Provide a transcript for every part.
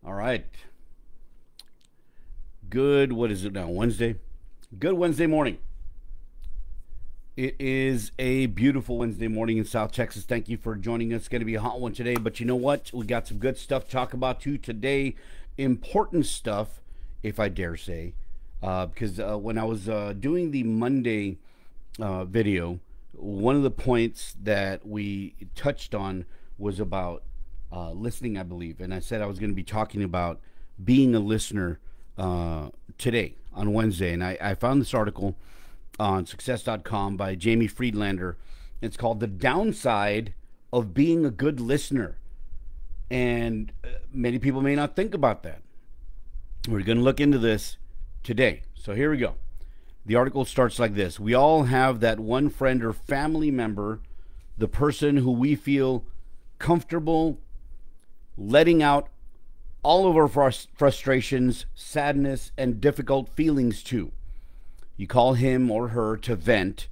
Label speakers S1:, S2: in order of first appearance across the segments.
S1: All right. Good. What is it now? Wednesday? Good Wednesday morning. It is a beautiful Wednesday morning in South Texas. Thank you for joining us. It's going to be a hot one today, but you know what? We got some good stuff to talk about too today. Important stuff, if I dare say, because when I was doing the Monday video, one of the points that we touched on was about listening, I believe. And I said I was going to be talking about being a listener today on Wednesday. And I found this article on success.com by Jamie Friedlander. It's called The Downside of Being a Good Listener. And many people may not think about that. We're going to look into this today. So here we go. The article starts like this. We all have that one friend or family member, the person who we feel comfortable letting out all of our frustrations, sadness, and difficult feelings to. You call him or her to vent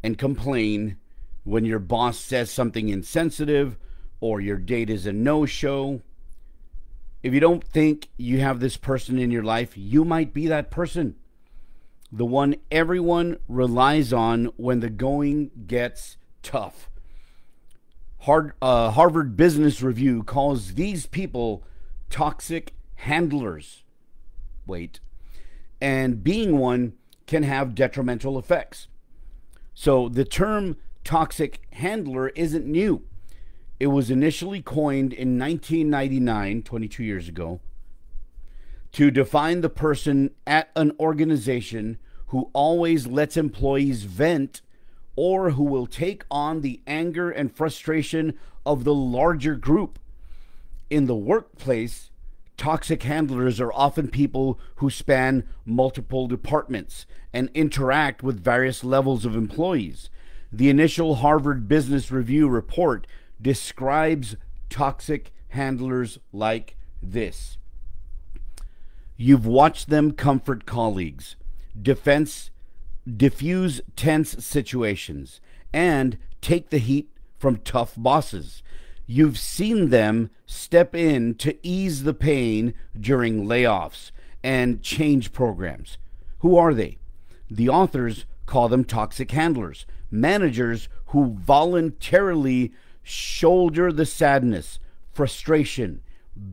S1: and complain when your boss says something insensitive or your date is a no-show. If you don't think you have this person in your life, you might be that person. The one everyone relies on when the going gets tough. Harvard Business Review calls these people toxic handlers. Wait. And being one can have detrimental effects. So the term toxic handler isn't new. It was initially coined in 1999, 22 years ago, to define the person at an organization who always lets employees vent or who will take on the anger and frustration of the larger group. In the workplace, toxic handlers are often people who span multiple departments and interact with various levels of employees. The initial Harvard Business Review report describes toxic handlers like this. You've watched them comfort colleagues, diffuse tense situations, and take the heat from tough bosses. You've seen them step in to ease the pain during layoffs and change programs. Who are they? The authors call them toxic handlers, managers who voluntarily shoulder the sadness, frustration,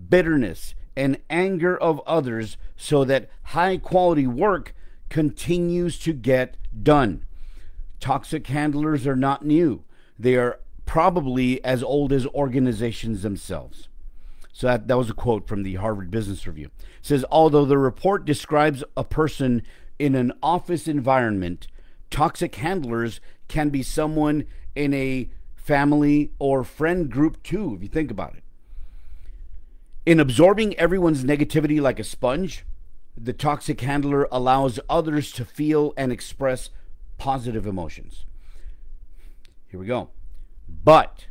S1: bitterness, and anger of others so that high-quality work continues to get done. Toxic handlers are not new. They are probably as old as organizations themselves. So that was a quote from the Harvard Business Review. It says, although the report describes a person in an office environment, toxic handlers can be someone in a family or friend group too, if you think about it. In absorbing everyone's negativity like a sponge, the toxic handler allows others to feel and express positive emotions. Here we go. But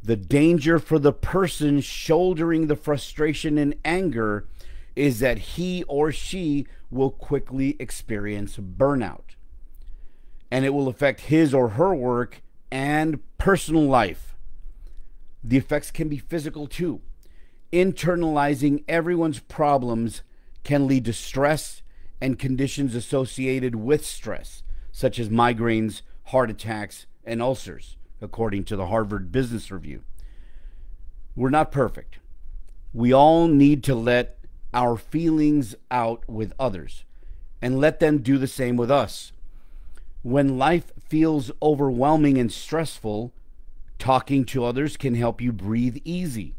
S1: the danger for the person shouldering the frustration and anger is that he or she will quickly experience burnout. And it will affect his or her work and personal life. The effects can be physical too. Internalizing everyone's problems can lead to stress and conditions associated with stress, such as migraines, heart attacks, and ulcers, according to the Harvard Business Review. We're not perfect. We all need to let our feelings out with others and let them do the same with us. When life feels overwhelming and stressful, talking to others can help you breathe easy.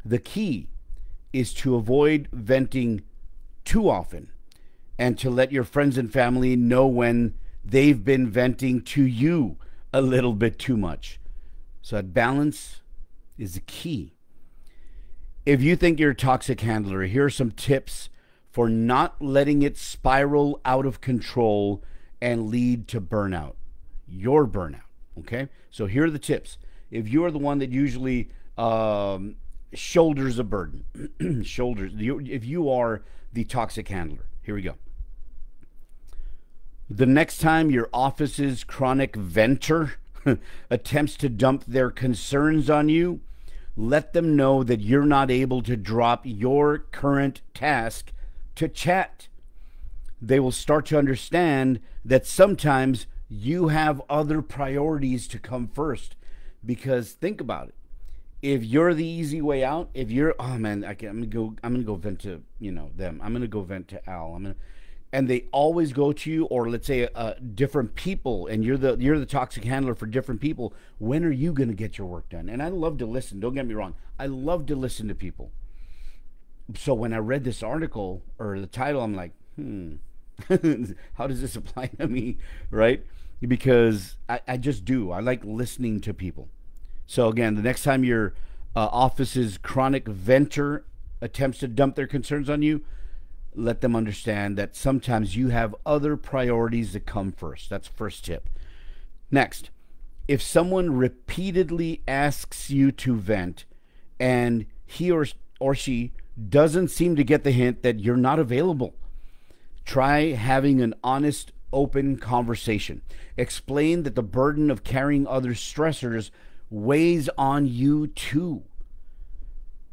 S1: The key is to avoid venting too often and to let your friends and family know when they've been venting to you a little bit too much. So that balance is the key. If you think you're a toxic handler, here are some tips for not letting it spiral out of control and lead to burnout. Your burnout. Okay? So here are the tips. If you are the one that usually shoulders a burden, if you are the toxic handler, here we go. The next time your office's chronic venter attempts to dump their concerns on you, Let them know that you're not able to drop your current task to chat. They will start to understand that sometimes you have other priorities to come first. Because think about it. If you're the easy way out, if you're, oh man, I'm gonna go vent to them. I'm gonna go vent to Al. And they always go to you, or let's say different people, and you're the toxic handler for different people. When are you gonna get your work done? And I love to listen. Don't get me wrong. I love to listen to people. So when I read this article or the title, I'm like, how does this apply to me, right? Because I just do. I like listening to people. So again, the next time your office's chronic venter attempts to dump their concerns on you, let them understand that sometimes you have other priorities that come first. That's the first tip. Next, if someone repeatedly asks you to vent and he or she doesn't seem to get the hint that you're not available, try having an honest, open conversation. Explain that the burden of carrying other stressors weighs on you too,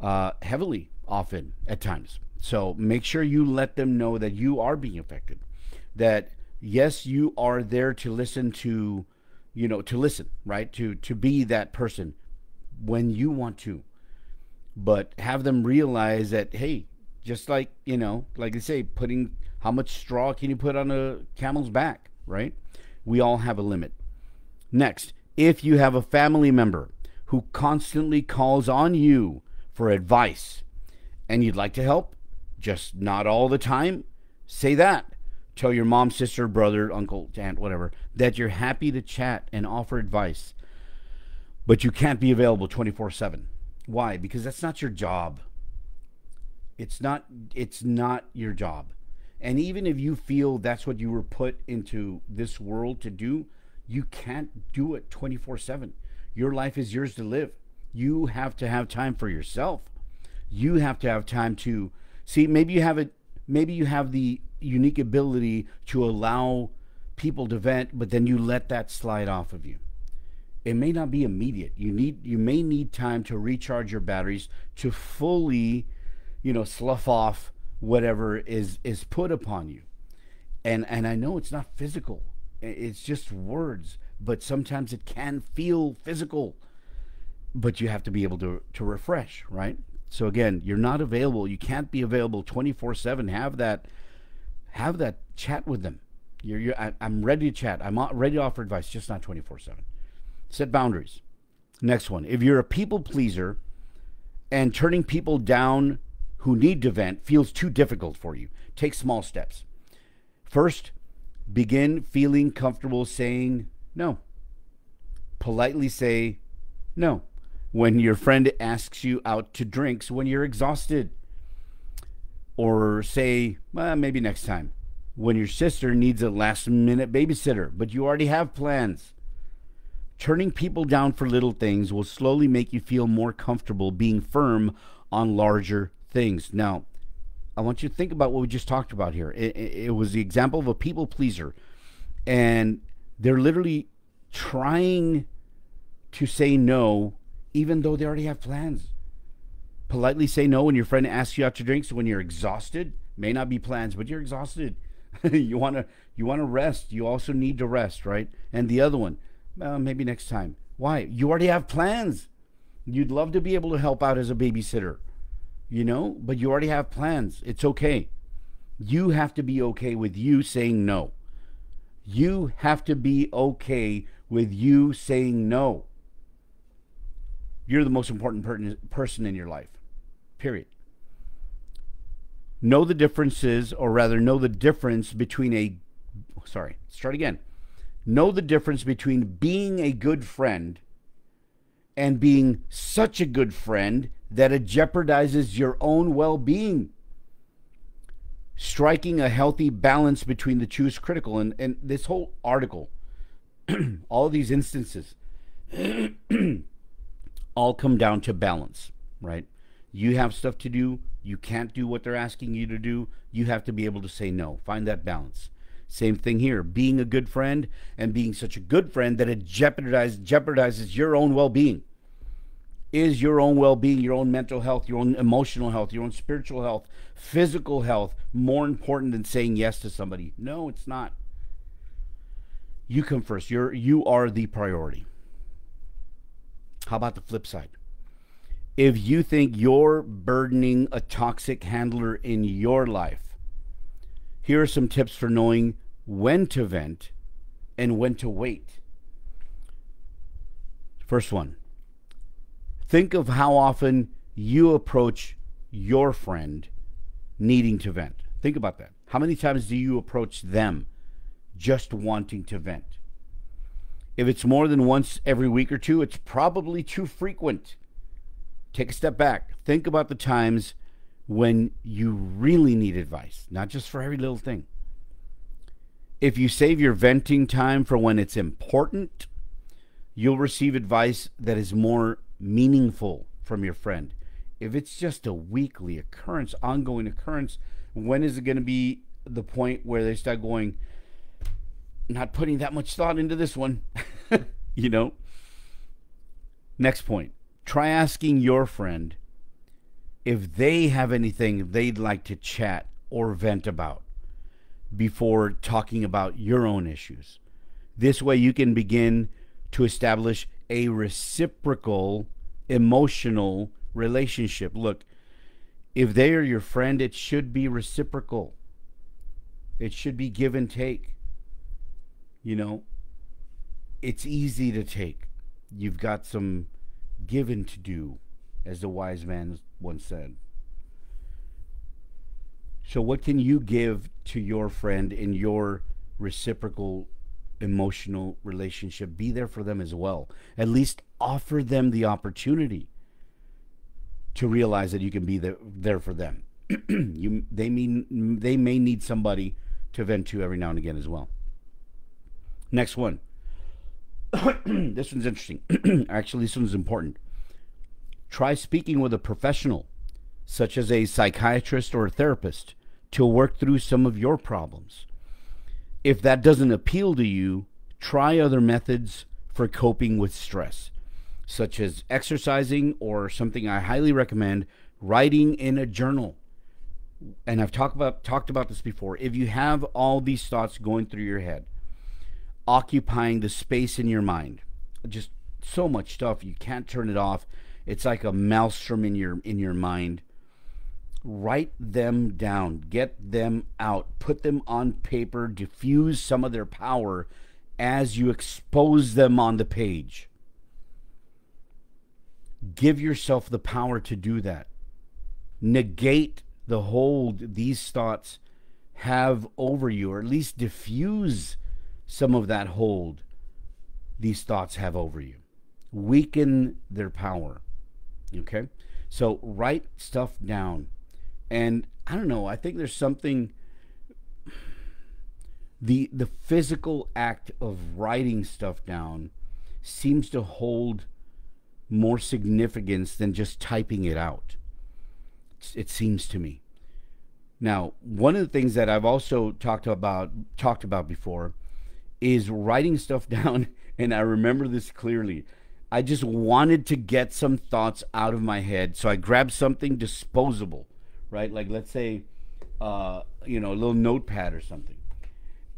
S1: heavily, often, at times. So make sure you let them know that you are being affected. That, yes, you are there to listen to, to listen, right? To be that person when you want to. But have them realize that, hey, just like they say, how much straw can you put on a camel's back, right? We all have a limit. Next, if you have a family member who constantly calls on you for advice and you'd like to help, just not all the time, say that. Tell your mom, sister, brother, uncle, aunt, whatever, that you're happy to chat and offer advice, but you can't be available 24/7. Why? Because that's not your job. It's not your job. And even if you feel that's what you were put into this world to do, you can't do it 24/7. Your life is yours to live. You have to have time for yourself. You have to have time to see. Maybe you have the unique ability to allow people to vent, but then you let that slide off of you. It may not be immediate. You may need time to recharge your batteries to fully, slough off whatever is put upon you. And I know it's not physical. It's just words, but sometimes it can feel physical. But you have to be able to refresh, right? So again, you're not available. You can't be available 24/7. Have that chat with them. I'm ready to chat. I'm ready to offer advice, just not 24/7. Set boundaries. Next one. If you're a people pleaser and turning people down who need to vent feels too difficult for you, take small steps. First, begin feeling comfortable saying no. Politely say no when your friend asks you out to drinks when you're exhausted. Or say, well, maybe next time, when your sister needs a last-minute babysitter, but you already have plans. Turning people down for little things will slowly make you feel more comfortable being firm on larger things. Now, I want you to think about what we just talked about here. It was the example of a people pleaser, and they're literally trying to say no even though they already have plans. Politely say no when your friend asks you out to drinks when you're exhausted. May not be plans, but you're exhausted. you want to rest. You also need to rest, right? And the other one, maybe next time. Why? You already have plans. You'd love to be able to help out as a babysitter, but you already have plans. It's okay. You have to be okay with you saying no. You have to be okay with you saying no. You're the most important person in your life. Period. Know the differences, or rather know the difference between Know the difference between being a good friend and being such a good friend that it jeopardizes your own well-being. Striking a healthy balance between the two is critical. And this whole article, all of these instances, all come down to balance, right? You have stuff to do. You can't do what they're asking you to do. You have to be able to say no. Find that balance. Same thing here. Being a good friend and being such a good friend that it jeopardizes your own well-being. Is your own well-being, your own mental health, your own emotional health, your own spiritual health, physical health more important than saying yes to somebody? No, it's not. You come first. You are the priority. How about the flip side? If you think you're burdening a toxic handler in your life, here are some tips for knowing when to vent and when to wait. First one, think of how often you approach your friend needing to vent. Think about that. How many times do you approach them just wanting to vent? If it's more than once every week or two, it's probably too frequent. Take a step back. Think about the times when you really need advice, not just for every little thing. If you save your venting time for when it's important, you'll receive advice that is more meaningful from your friend. If it's just a weekly occurrence, ongoing occurrence, when is it going to be the point where they start going, not putting that much thought into this one? You know? Next point. Try asking your friend if they have anything they'd like to chat or vent about before talking about your own issues. This way you can begin to establish a reciprocal emotional relationship. Look, if they are your friend, it should be reciprocal. It should be give and take. You know, it's easy to take. You've got some giving to do, as the wise man once said. So what can you give to your friend in your reciprocal emotional relationship? Be there for them as well. At least offer them the opportunity to realize that you can be there for them. They may need somebody to vent to every now and again as well. Next one. This one's interesting. Actually, this one's important. Try speaking with a professional, such as a psychiatrist or a therapist, to work through some of your problems. If that doesn't appeal to you, try other methods for coping with stress, such as exercising, or something I highly recommend, writing in a journal. And I've talked about this before. If you have all these thoughts going through your head, occupying the space in your mind, just so much stuff, you can't turn it off. It's like a maelstrom in your mind. Write them down, get them out, put them on paper, diffuse some of their power as you expose them on the page. Give yourself the power to do that. Negate the hold these thoughts have over you, or at least diffuse some of that hold these thoughts have over you. Weaken their power. Okay? So write stuff down. And I don't know, I think there's something, the physical act of writing stuff down seems to hold more significance than just typing it out. It seems to me. Now, one of the things that I've also talked about before is writing stuff down, and I remember this clearly. I just wanted to get some thoughts out of my head, so I grabbed something disposable, right? Like, let's say, a little notepad or something,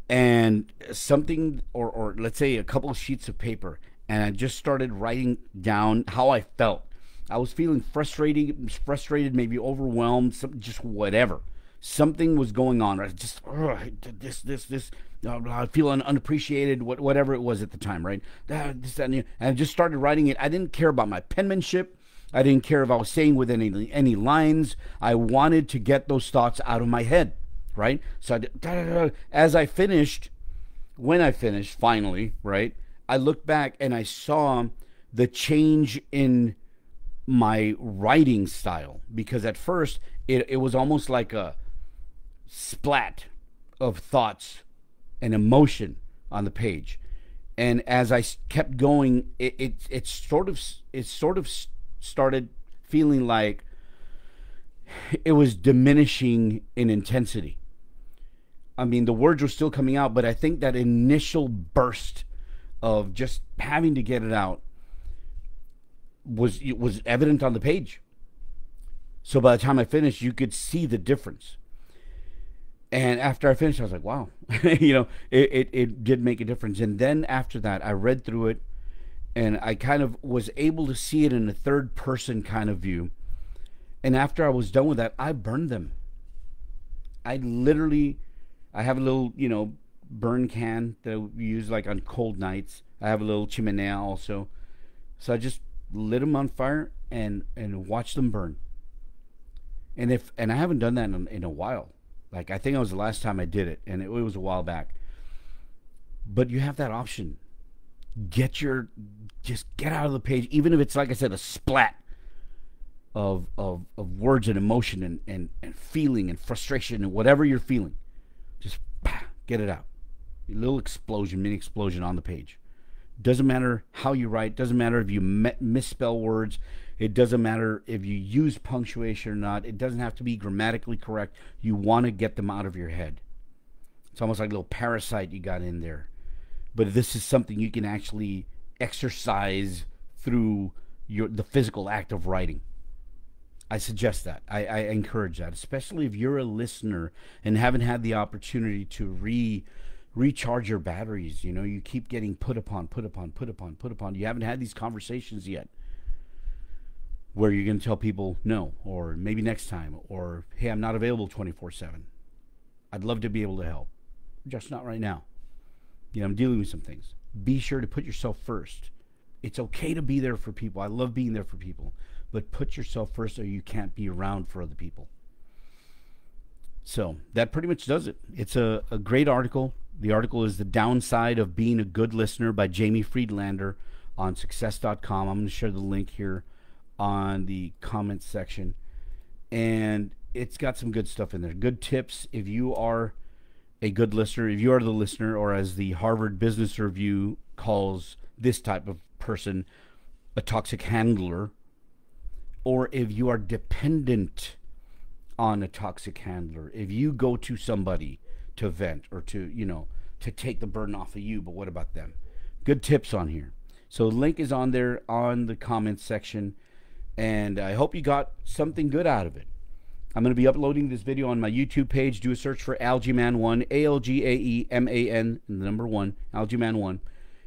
S1: and something, or let's say a couple of sheets of paper, and I just started writing down how I felt. I was feeling frustrated, maybe overwhelmed, just whatever. Something was going on. I just, this. I feel unappreciated, whatever it was at the time, right? And I just started writing it. I didn't care about my penmanship. I didn't care if I was saying with any lines. I wanted to get those thoughts out of my head, right? So as I finished, when I finished, finally, right, I looked back and I saw the change in my writing style, because at first it was almost like a splat of thoughts and emotion on the page, and as I kept going, it sort of started feeling like it was diminishing in intensity. I mean, the words were still coming out, but I think that initial burst of just having to get it out was evident on the page. So by the time I finished, you could see the difference. And after I finished, I was like, wow, it did make a difference. And then after that, I read through it, and I kind of was able to see it in a third person kind of view. And after I was done with that, I burned them. I have a little, burn can that we use like on cold nights. I have a little chimenea also. So I just lit them on fire and watched them burn. And I haven't done that in a while. Like, I think it was the last time I did it, and it was a while back. But you have that option. Just get out of the page, even if it's, like I said, a splat of words and emotion and feeling and frustration and whatever you're feeling. Just get it out. A little explosion, mini explosion on the page. Doesn't matter how you write. Doesn't matter if you misspell words. It doesn't matter if you use punctuation or not. It doesn't have to be grammatically correct. You want to get them out of your head. It's almost like a little parasite you got in there. But this is something you can actually exercise through the physical act of writing. I suggest that. I encourage that, especially if you're a listener and haven't had the opportunity to recharge your batteries. You keep getting put upon. You haven't had these conversations yet where you're going to tell people no, or maybe next time, or hey, I'm not available 24/7. I'd love to be able to help, just not right now. I'm dealing with some things. Be sure to put yourself first. It's okay to be there for people. I love being there for people, but put yourself first, or you can't be around for other people. So that pretty much does it. It's a great article. The article is The Downside of Being a Good Listener by Jamie Friedlander on success.com. I'm going to share the link here on the comments section, and it's got some good stuff in there. Good tips if you are a good listener, if you are the listener, or as the Harvard Business Review calls this type of person, a toxic handler, or if you are dependent on a toxic handler. If you go to somebody to vent or to take the burden off of you, but what about them? Good tips on here. So the link is on there on the comments section, and I hope you got something good out of it. I'm going to be uploading this video on my YouTube page. Do a search for AlgaeMan1, ALGAEMAN, and the number 1, AlgaeMan1,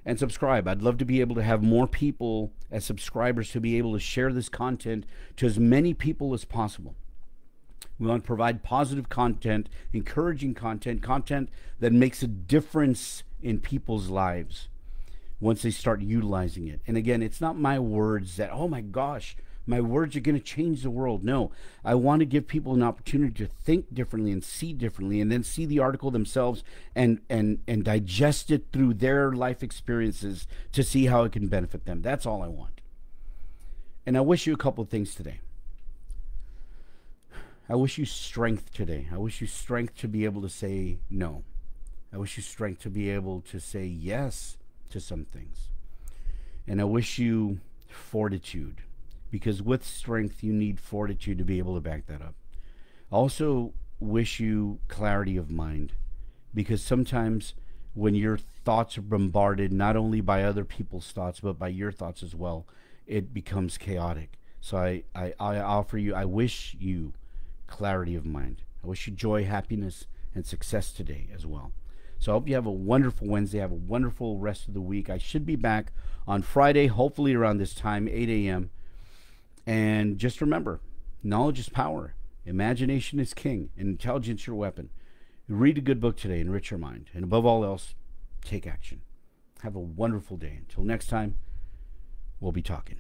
S1: and subscribe. I'd love to be able to have more people as subscribers to be able to share this content to as many people as possible. We want to provide positive content, encouraging content that makes a difference in people's lives once they start utilizing it. And again, it's not my words that, oh my gosh, my words are going to change the world. No, I want to give people an opportunity to think differently and see differently, and then see the article themselves and digest it through their life experiences to see how it can benefit them. That's all I want. And I wish you a couple of things today. I wish you strength today. I wish you strength to be able to say no. I wish you strength to be able to say yes to some things. And I wish you fortitude, because with strength you need fortitude to be able to back that up. I also wish you clarity of mind, because sometimes when your thoughts are bombarded not only by other people's thoughts but by your thoughts as well, it becomes chaotic. So I wish you clarity of mind. I wish you joy, happiness, and success today as well. So I hope you have a wonderful Wednesday. Have a wonderful rest of the week. I should be back on Friday, hopefully around this time, 8 a.m. And just remember, knowledge is power. Imagination is king. And intelligence your weapon. Read a good book today. Enrich your mind. And above all else, take action. Have a wonderful day. Until next time, we'll be talking.